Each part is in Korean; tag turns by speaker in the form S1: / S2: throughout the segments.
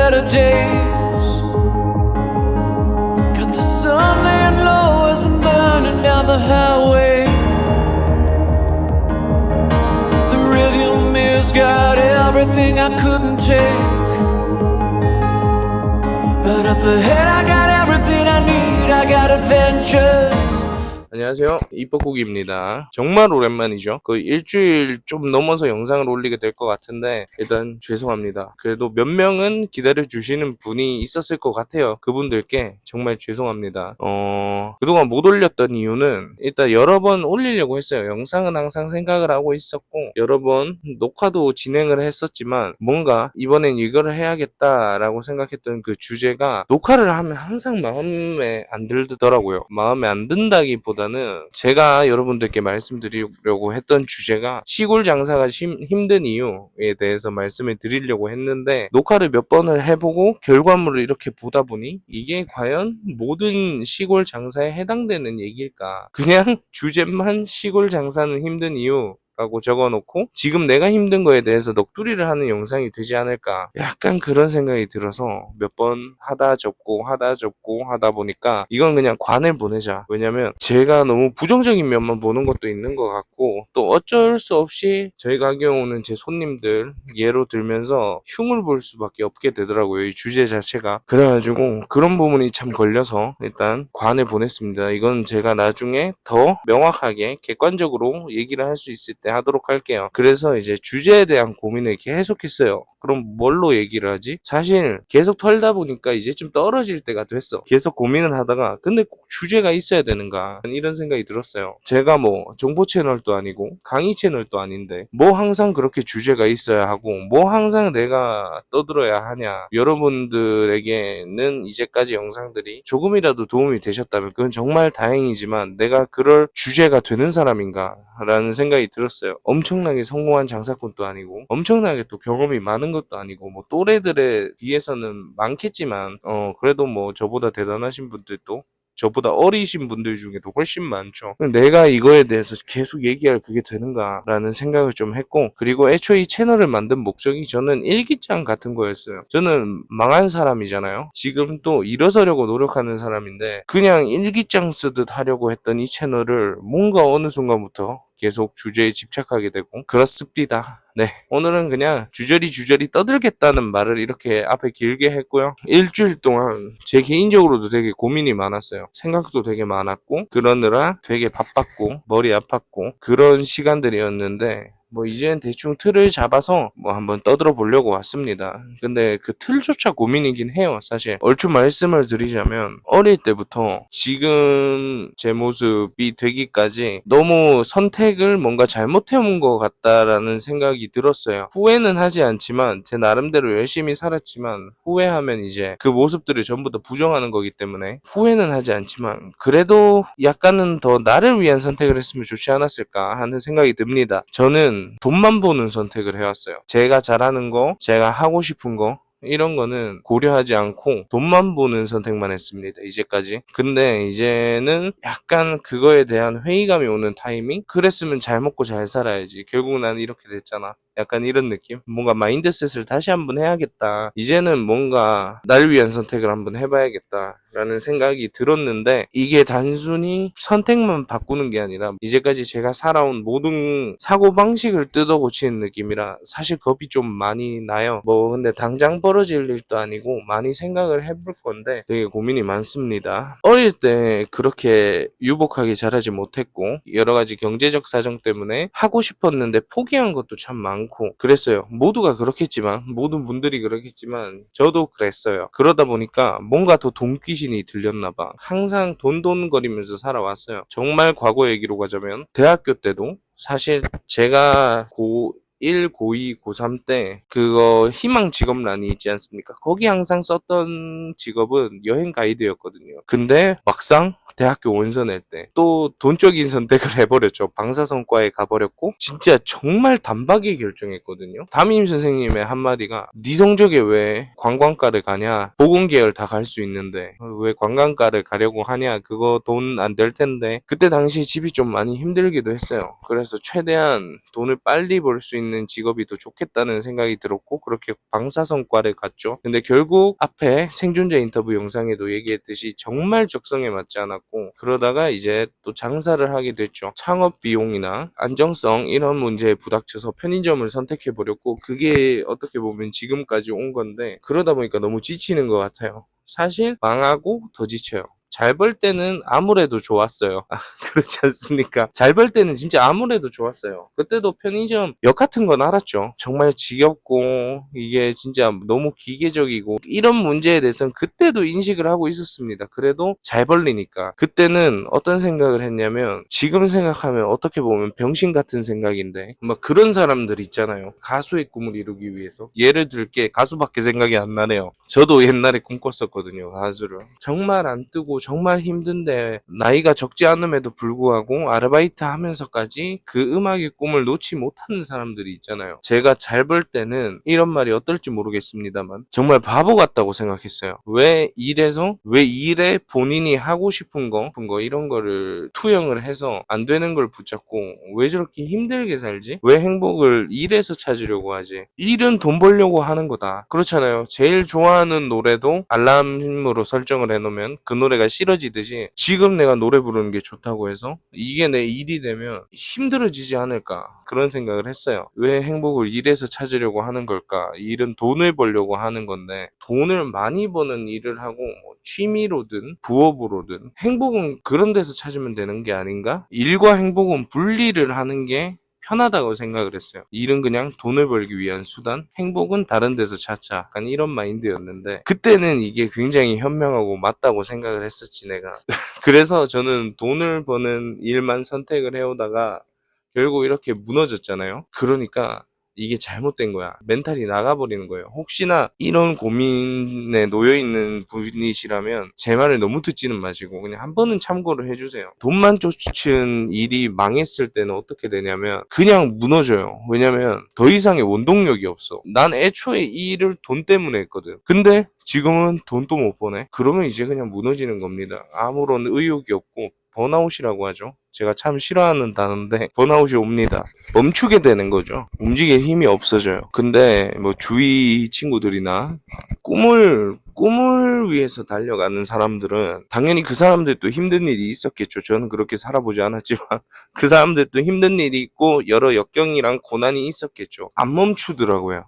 S1: better days. Got the sun laying low as I'm burning down the highway. The rearview mirror's got everything I couldn't take. But up ahead I got everything I need. I got adventures.
S2: 안녕하세요, 이뻐국입니다. 정말 오랜만이죠. 거의 일주일 좀 넘어서 영상을 올리게 될 것 같은데 일단 죄송합니다. 그래도 몇 명은 기다려주시는 분이 있었을 것 같아요. 그분들께 정말 죄송합니다. 그동안 못 올렸던 이유는 일단 여러 번 올리려고 했어요. 영상은 항상 생각을 하고 있었고 여러 번 녹화도 진행을 했었지만 뭔가 이번엔 이거를 해야겠다라고 생각했던 그 주제가 녹화를 하면 항상 마음에 안 들더라고요. 마음에 안 든다기보다 제가 여러분들께 말씀드리려고 했던 주제가 시골 장사가 힘든 이유에 대해서 말씀을 드리려고 했는데 녹화를 몇 번을 해보고 결과물을 이렇게 보다 보니 이게 과연 모든 시골 장사에 해당되는 얘기일까? 그냥 주제만 시골 장사는 힘든 이유 라고 적어놓고 지금 내가 힘든 거에 대해서 넋두리를 하는 영상이 되지 않을까, 약간 그런 생각이 들어서 몇 번 하다 접고 하다 보니까 이건 그냥 관을 보내자. 왜냐면 제가 너무 부정적인 면만 보는 것도 있는 것 같고 또 어쩔 수 없이 저희 가게 오는 제 손님들 예로 들면서 흉을 볼 수밖에 없게 되더라고요, 이 주제 자체가. 그래가지고 그런 부분이 참 걸려서 일단 관을 보냈습니다. 이건 제가 나중에 더 명확하게 객관적으로 얘기를 할 수 있을 때 하도록 할게요. 그래서 이제 주제에 대한 고민을 계속했어요. 그럼 뭘로 얘기를 하지? 사실 계속 털다 보니까 이제 좀 떨어질 때가 됐어. 계속 고민을 하다가 근데 꼭 주제가 있어야 되는가 이런 생각이 들었어요. 제가 뭐 정보 채널도 아니고 강의 채널도 아닌데 뭐 항상 그렇게 주제가 있어야 하고 뭐 항상 내가 떠들어야 하냐. 여러분들에게는 이제까지 영상들이 조금이라도 도움이 되셨다면 그건 정말 다행이지만 내가 그럴 주제가 되는 사람인가 라는 생각이 들었어요. 엄청나게 성공한 장사꾼도 아니고 엄청나게 또 경험이 많은 것도 아니고 뭐 또래들에 비해서는 많겠지만 그래도 뭐 저보다 대단하신 분들도 저보다 어리신 분들 중에도 훨씬 많죠. 내가 이거에 대해서 계속 얘기할 그게 되는가라는 생각을 좀 했고, 그리고 애초에 이 채널을 만든 목적이 저는 일기장 같은 거였어요. 저는 망한 사람이잖아요. 지금 또 일어서려고 노력하는 사람인데 그냥 일기장 쓰듯 하려고 했던 이 채널을 뭔가 어느 순간부터 계속 주제에 집착하게 되고 그렇습니다. 네, 오늘은 그냥 주저리 떠들겠다는 말을 이렇게 앞에 길게 했고요. 일주일 동안 제 개인적으로도 되게 고민이 많았어요. 생각도 되게 많았고 그러느라 되게 바빴고 머리 아팠고 그런 시간들이었는데 뭐 이제는 대충 틀을 잡아서 뭐 한번 떠들어 보려고 왔습니다. 근데 그 틀조차 고민이긴 해요. 사실 얼추 말씀을 드리자면 어릴 때부터 지금 제 모습이 되기까지 너무 선택을 뭔가 잘못해온 것 같다라는 생각이 들었어요. 후회는 하지 않지만 제 나름대로 열심히 살았지만 후회하면 이제 그 모습들을 전부 다 부정하는 거기 때문에 후회는 하지 않지만 그래도 약간은 더 나를 위한 선택을 했으면 좋지 않았을까 하는 생각이 듭니다. 저는 돈만 보는 선택을 해왔어요. 제가 잘하는 거, 제가 하고 싶은 거 이런 거는 고려하지 않고 돈만 보는 선택만 했습니다, 이제까지. 근데 이제는 약간 그거에 대한 회의감이 오는 타이밍? 그랬으면 잘 먹고 잘 살아야지. 결국 나는 이렇게 됐잖아. 약간 이런 느낌? 뭔가 마인드셋을 다시 한번 해야겠다. 이제는 뭔가 날 위한 선택을 한번 해봐야겠다 라는 생각이 들었는데 이게 단순히 선택만 바꾸는 게 아니라 이제까지 제가 살아온 모든 사고방식을 뜯어 고치는 느낌이라 사실 겁이 좀 많이 나요. 뭐 근데 당장 벌어질 일도 아니고 많이 생각을 해볼 건데 되게 고민이 많습니다. 어릴 때 그렇게 유복하게 자라지 못했고 여러 가지 경제적 사정 때문에 하고 싶었는데 포기한 것도 참 많고 그랬어요. 모두가 그렇겠지만 모든 분들이 그렇겠지만 저도 그랬어요. 그러다 보니까 뭔가 더 돈귀신이 들렸나봐. 항상 돈돈거리면서 살아왔어요. 정말 과거 얘기로 가자면 대학교 때도 사실 제가 고1, 고2, 고3 때 그거 희망 직업란이 있지 않습니까? 거기 항상 썼던 직업은 여행 가이드였거든요. 근데 막상 대학교 원서 낼 때 또 돈적인 선택을 해버렸죠. 방사선과에 가버렸고 진짜 정말 단박에 결정했거든요. 담임 선생님의 한마디가 네 성적에 왜 관광과를 가냐, 보건계열 다 갈 수 있는데 왜 관광과를 가려고 하냐, 그거 돈 안 될 텐데. 그때 당시 집이 좀 많이 힘들기도 했어요. 그래서 최대한 돈을 빨리 벌 수 있는 있는 직업이 더 좋겠다는 생각이 들었고 그렇게 방사선과를 갔죠. 근데 결국 앞에 생존자 인터뷰 영상에도 얘기했듯이 정말 적성에 맞지 않았고 그러다가 이제 또 장사를 하게 됐죠. 창업 비용이나 안정성 이런 문제에 부닥쳐서 편의점을 선택해 버렸고 그게 어떻게 보면 지금까지 온 건데 그러다 보니까 너무 지치는 것 같아요. 사실 망하고 더 지쳐요. 잘 벌 때는 아무래도 좋았어요. 그렇지 않습니까? 잘 벌 때는 진짜 아무래도 좋았어요. 그때도 편의점 역 같은 건 알았죠. 정말 지겹고 이게 진짜 너무 기계적이고 이런 문제에 대해서는 그때도 인식을 하고 있었습니다. 그래도 잘 벌리니까. 그때는 어떤 생각을 했냐면 지금 생각하면 어떻게 보면 병신 같은 생각인데 막 그런 사람들 있잖아요. 가수의 꿈을 이루기 위해서. 예를 들게 가수밖에 생각이 안 나네요. 저도 옛날에 꿈꿨었거든요. 가수를. 정말 안 뜨고 정말 힘든데 나이가 적지 않음에도 불구하고 아르바이트 하면서까지 그 음악의 꿈을 놓지 못하는 사람들이 있잖아요. 제가 잘 벌 때는 이런 말이 어떨지 모르겠습니다만 정말 바보 같다고 생각했어요. 왜 일에 본인이 하고 싶은 거 이런 거를 투영을 해서 안 되는 걸 붙잡고 왜 저렇게 힘들게 살지? 왜 행복을 일에서 찾으려고 하지? 일은 돈 벌려고 하는 거다. 그렇잖아요. 제일 좋아하는 노래도 알람으로 설정을 해놓으면 그 노래가 싫어지듯이 지금 내가 노래 부르는 게 좋다고 해서 이게 내 일이 되면 힘들어지지 않을까 그런 생각을 했어요. 왜 행복을 일에서 찾으려고 하는 걸까? 일은 돈을 벌려고 하는 건데 돈을 많이 버는 일을 하고 뭐 취미로든 부업으로든 행복은 그런 데서 찾으면 되는 게 아닌가? 일과 행복은 분리를 하는 게 편하다고 생각을 했어요. 일은 그냥 돈을 벌기 위한 수단, 행복은 다른 데서 찾자. 약간 이런 마인드였는데 그때는 이게 굉장히 현명하고 맞다고 생각을 했었지 내가. 그래서 저는 돈을 버는 일만 선택을 해오다가 결국 이렇게 무너졌잖아요. 그러니까 이게 잘못된 거야. 멘탈이 나가버리는 거예요. 혹시나 이런 고민에 놓여있는 분이시라면 제 말을 너무 듣지는 마시고 그냥 한 번은 참고를 해주세요. 돈만 쫓은 일이 망했을 때는 어떻게 되냐면 그냥 무너져요. 왜냐면 더 이상의 원동력이 없어. 난 애초에 이 일을 돈 때문에 했거든. 근데 지금은 돈도 못 버네. 그러면 이제 그냥 무너지는 겁니다. 아무런 의욕이 없고 번아웃이라고 하죠. 제가 참 싫어하는 단어인데 번아웃이 옵니다. 멈추게 되는 거죠. 움직일 힘이 없어져요. 근데 뭐 주위 친구들이나 꿈을 위해서 달려가는 사람들은 당연히 그 사람들도 힘든 일이 있었겠죠. 저는 그렇게 살아보지 않았지만 그 사람들도 힘든 일이 있고 여러 역경이랑 고난이 있었겠죠. 안 멈추더라고요.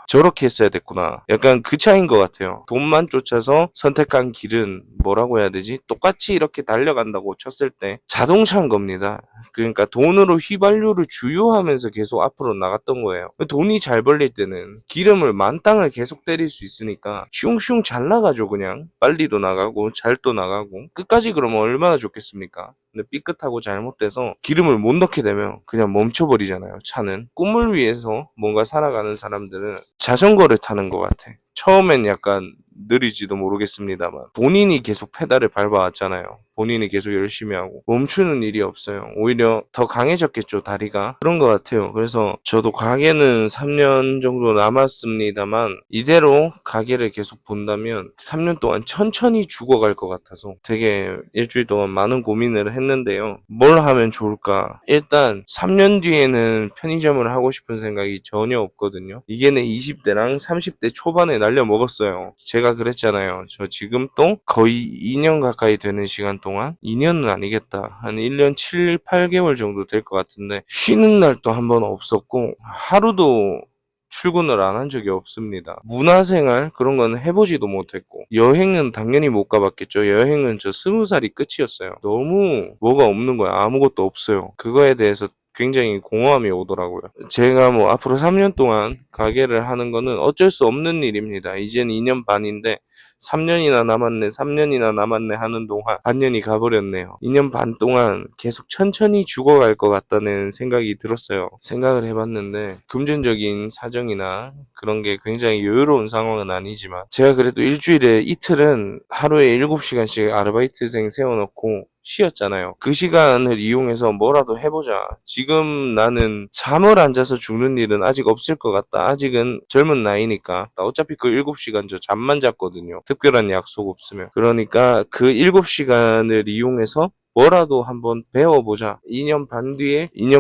S2: 저렇게 했어야 됐구나. 약간 그 차이인 것 같아요. 돈만 쫓아서 선택한 길은 뭐라고 해야 되지? 똑같이 이렇게 달려간다고 쳤을 때 자동차인 겁니다. 그러니까 돈으로 휘발유를 주유하면서 계속 앞으로 나갔던 거예요. 돈이 잘 벌릴 때는 기름을 만땅을 계속 때릴 수 있으니까 슝슝 잘 나가죠. 그냥 빨리도 나가고 잘도 나가고 끝까지 그러면 얼마나 좋겠습니까? 근데 삐끗하고 잘못돼서 기름을 못 넣게 되면 그냥 멈춰버리잖아요. 차는 꿈을 위해서 뭔가 살아가는 사람들은 자전거를 타는 것 같아. 처음엔 약간 느리지도 모르겠습니다만 본인이 계속 페달을 밟아왔잖아요. 본인이 계속 열심히 하고 멈추는 일이 없어요. 오히려 더 강해졌겠죠, 다리가. 그런 것 같아요. 그래서 저도 가게는 3년 정도 남았습니다만 이대로 가게를 계속 본다면 3년 동안 천천히 죽어갈 것 같아서 되게 일주일 동안 많은 고민을 했는데요. 뭘 하면 좋을까? 일단 3년 뒤에는 편의점을 하고 싶은 생각이 전혀 없거든요. 이게 내 20대랑 30대 초반에 날려 먹었어요. 제가 그랬잖아요. 저 지금 또 거의 2년 가까이 되는 시간 동안 2년은 아니겠다. 한 1년 7, 8개월 정도 될 것 같은데 쉬는 날도 한 번 없었고 하루도 출근을 안 한 적이 없습니다. 문화생활 그런 건 해보지도 못했고 여행은 당연히 못 가봤겠죠. 여행은 저 20살이 끝이었어요. 너무 뭐가 없는 거야. 아무것도 없어요. 그거에 대해서 굉장히 공허함이 오더라고요. 제가 뭐 앞으로 3년 동안 가게를 하는 거는 어쩔 수 없는 일입니다. 이제는 2년 반인데 3년이나 남았네 하는 동안 반년이 가버렸네요. 2년 반 동안 계속 천천히 죽어갈 것 같다는 생각이 들었어요. 생각을 해봤는데 금전적인 사정이나 그런 게 굉장히 여유로운 상황은 아니지만 제가 그래도 일주일에 이틀은 하루에 7시간씩 아르바이트생 세워놓고 쉬었잖아요. 그 시간을 이용해서 뭐라도 해보자. 지금 나는 잠을 안 자서 죽는 일은 아직 없을 것 같다. 아직은 젊은 나이니까. 나 어차피 그 7시간 저 잠만 잤거든요. 특별한 약속 없으면. 그러니까 그 7시간을 이용해서 뭐라도 한번 배워보자. 2년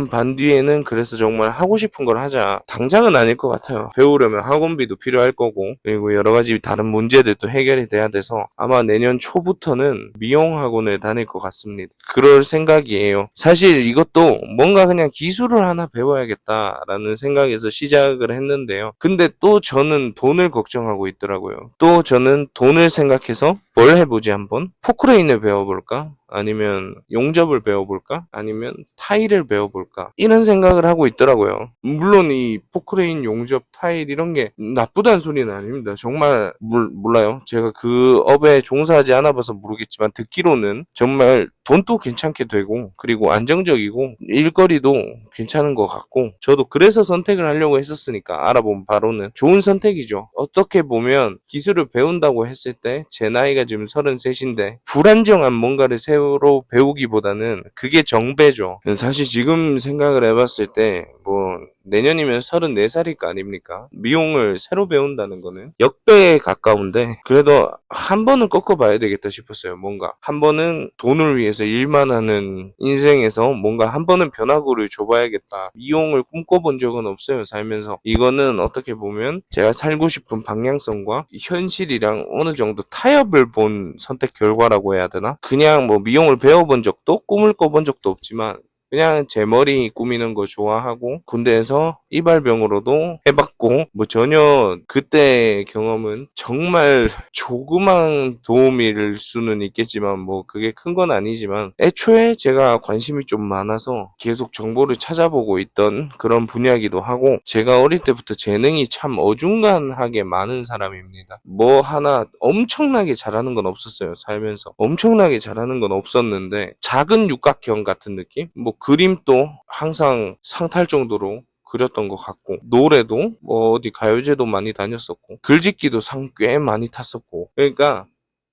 S2: 반 뒤에는 그래서 정말 하고 싶은 걸 하자. 당장은 아닐 것 같아요. 배우려면 학원비도 필요할 거고, 그리고 여러 가지 다른 문제들도 해결이 돼야 돼서 아마 내년 초부터는 미용 학원을 다닐 것 같습니다. 그럴 생각이에요. 사실 이것도 뭔가 그냥 기술을 하나 배워야겠다라는 생각에서 시작을 했는데요. 근데 또 저는 돈을 걱정하고 있더라고요. 또 저는 돈을 생각해서 뭘 해보지 한번? 포크레인을 배워볼까? 아니면 용접을 배워볼까? 아니면 타일을 배워볼까? 이런 생각을 하고 있더라고요. 물론 이 포크레인, 용접, 타일 이런 게 나쁘다는 소리는 아닙니다. 정말 몰라요. 제가 그 업에 종사하지 않아봐서 모르겠지만 듣기로는 정말 돈도 괜찮게 되고 그리고 안정적이고 일거리도 괜찮은 것 같고 저도 그래서 선택을 하려고 했었으니까 알아본 바로는 좋은 선택이죠. 어떻게 보면 기술을 배운다고 했을 때 제 나이가 지금 33인데 불안정한 뭔가를 새로 배우기보다는 그게 정배죠. 사실 지금 생각을 해봤을 때 뭐 내년이면 34살일 거 아닙니까? 미용을 새로 배운다는 거는 역배에 가까운데 그래도 한 번은 꺾어봐야 되겠다 싶었어요. 뭔가 한 번은 돈을 위해서 일만 하는 인생에서 뭔가 한 번은 변화구를 줘봐야겠다. 미용을 꿈꿔본 적은 없어요, 살면서. 이거는 어떻게 보면 제가 살고 싶은 방향성과 현실이랑 어느 정도 타협을 본 선택 결과라고 해야 되나? 그냥 뭐 미용을 배워본 적도 꿈을 꿔본 적도 없지만 그냥 제 머리 꾸미는 거 좋아하고 군대에서 이발병으로도 해봤고 뭐 전혀 그때 경험은 정말 조그만 도움일 수는 있겠지만 뭐 그게 큰 건 아니지만 애초에 제가 관심이 좀 많아서 계속 정보를 찾아보고 있던 그런 분야이기도 하고 제가 어릴 때부터 재능이 참 어중간하게 많은 사람입니다. 뭐 하나 엄청나게 잘하는 건 없었어요. 살면서 엄청나게 잘하는 건 없었는데 작은 육각형 같은 느낌? 뭐 그림도 항상 상탈 정도로 그렸던 것 같고 노래도 뭐 어디 가요제도 많이 다녔었고 글짓기도 상 꽤 많이 탔었고 그러니까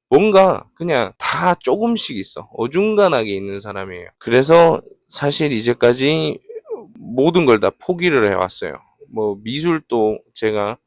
S2: 뭔가 그냥 다 조금씩 있어. 어중간하게 있는 사람이에요. 그래서 사실 이제까지 모든 걸 다 포기를 해왔어요. 뭐 미술도 제가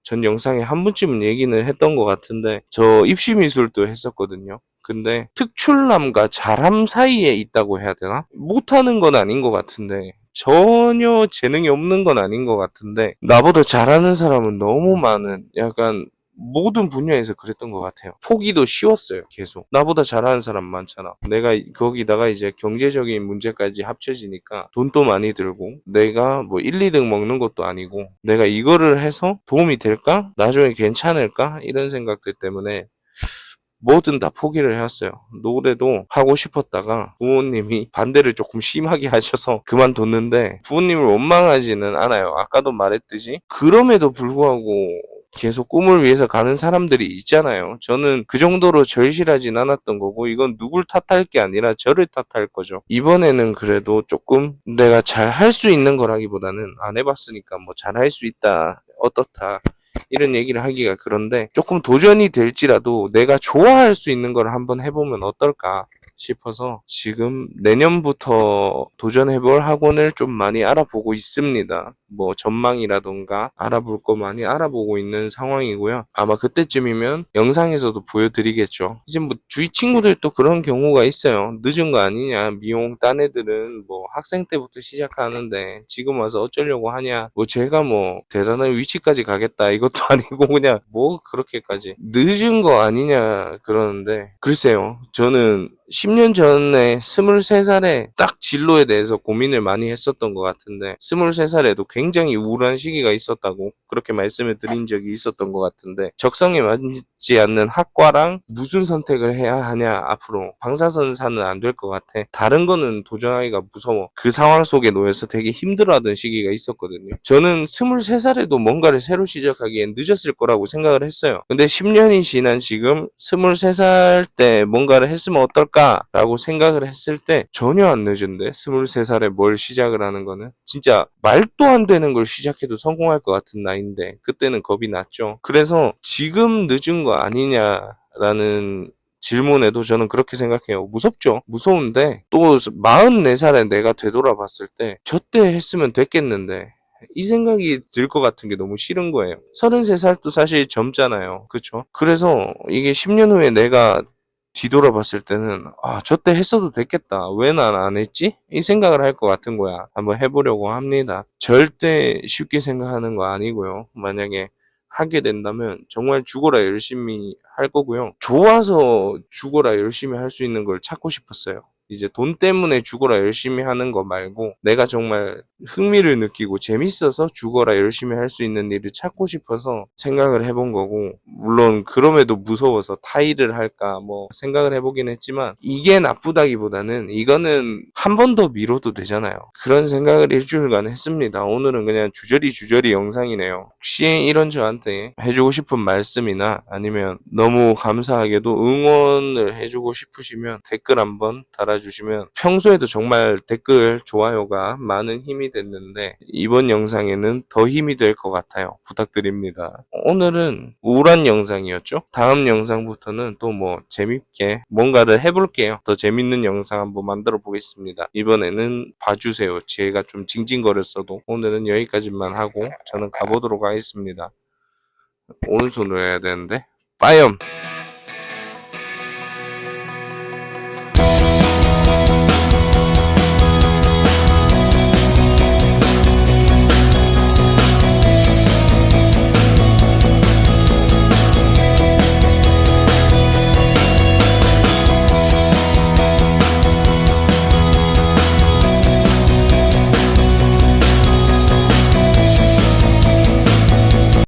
S2: 전 영상에 한 번쯤은 얘기는 했던 것 같은데 저 입시미술도 했었거든요. 근데 특출남과 잘함 사이에 있다고 해야 되나? 못하는 건 아닌 것 같은데 전혀 재능이 없는 건 아닌 것 같은데 나보다 잘하는 사람은 너무 많은 약간 모든 분야에서 그랬던 것 같아요. 포기도 쉬웠어요. 계속 나보다 잘하는 사람 많잖아. 내가 거기다가 이제 경제적인 문제까지 합쳐지니까 돈도 많이 들고 내가 뭐 1, 2등 먹는 것도 아니고 내가 이거를 해서 도움이 될까? 나중에 괜찮을까? 이런 생각들 때문에 뭐든 다 포기를 해왔어요. 노래도 하고 싶었다가 부모님이 반대를 조금 심하게 하셔서 그만뒀는데 부모님을 원망하지는 않아요. 아까도 말했듯이 그럼에도 불구하고 계속 꿈을 위해서 가는 사람들이 있잖아요. 저는 그 정도로 절실하진 않았던 거고 이건 누굴 탓할 게 아니라 저를 탓할 거죠. 이번에는 그래도 조금 내가 잘 할 수 있는 거라기보다는 안 해봤으니까 뭐 잘 할 수 있다 어떻다 이런 얘기를 하기가 그런데 조금 도전이 될지라도 내가 좋아할 수 있는 걸 한번 해보면 어떨까 싶어서 지금 내년부터 도전해볼 학원을 좀 많이 알아보고 있습니다. 뭐 전망이라던가 알아볼 거 많이 알아보고 있는 상황이고요. 아마 그때쯤이면 영상에서도 보여드리겠죠. 이제 뭐 주위 친구들도 그런 경우가 있어요. 늦은 거 아니냐. 미용 딴 애들은 뭐 학생 때부터 시작하는데 지금 와서 어쩌려고 하냐. 뭐 제가 뭐 대단한 위치까지 가겠다 이것도 아니고 그냥 뭐 그렇게까지 늦은 거 아니냐 그러는데 글쎄요. 저는 10년 전에 23살에 딱 진로에 대해서 고민을 많이 했었던 것 같은데 23살에도 굉장히 우울한 시기가 있었다고 그렇게 말씀을 드린 적이 있었던 것 같은데 적성에 맞지 않는 학과랑 무슨 선택을 해야 하냐 앞으로 방사선사는 안 될 것 같아. 다른 거는 도전하기가 무서워. 그 상황 속에 놓여서 되게 힘들어하던 시기가 있었거든요. 저는 23살에도 뭔가를 새로 시작하기엔 늦었을 거라고 생각을 했어요. 근데 10년이 지난 지금 23살 때 뭔가를 했으면 어떨까라고 생각을 했을 때 전혀 안 늦은데 23살에 뭘 시작을 하는 거는 진짜 말도 안 되는 걸 시작해도 성공할 것 같은 나이인데 그때는 겁이 났죠. 그래서 지금 늦은 거 아니냐라는 질문에도 저는 그렇게 생각해요. 무섭죠. 무서운데 또 44살에 내가 되돌아봤을 때 저때 했으면 됐겠는데 이 생각이 들 것 같은 게 너무 싫은 거예요. 33살도 사실 젊잖아요. 그쵸? 그래서 이게 10년 후에 내가 뒤돌아봤을 때는 저 때 했어도 됐겠다. 왜 난 안 했지? 이 생각을 할 것 같은 거야. 한번 해보려고 합니다. 절대 쉽게 생각하는 거 아니고요. 만약에 하게 된다면 정말 죽어라 열심히 할 거고요. 좋아서 죽어라 열심히 할 수 있는 걸 찾고 싶었어요. 이제 돈 때문에 죽어라 열심히 하는 거 말고 내가 정말 흥미를 느끼고 재밌어서 죽어라 열심히 할 수 있는 일을 찾고 싶어서 생각을 해본 거고, 물론 그럼에도 무서워서 타일을 할까 뭐 생각을 해보긴 했지만 이게 나쁘다기보다는 이거는 한 번 더 미뤄도 되잖아요. 그런 생각을 일주일간 했습니다. 오늘은 그냥 주저리 영상이네요. 혹시 이런 저한테 해주고 싶은 말씀이나 아니면 너무 감사하게도 응원을 해주고 싶으시면 댓글 한번 달아주시면, 평소에도 정말 댓글 좋아요가 많은 힘이 됐는데 이번 영상에는 더 힘이 될 것 같아요. 부탁드립니다. 오늘은 우울한 영상이었죠. 다음 영상부터는 또 뭐 재밌게 뭔가를 해볼게요. 더 재밌는 영상 한번 만들어 보겠습니다. 이번에는 봐주세요. 제가 좀 징징거렸어도. 오늘은 여기까지만 하고 저는 가보도록 하겠습니다. 오른손으로 해야 되는데 빠염.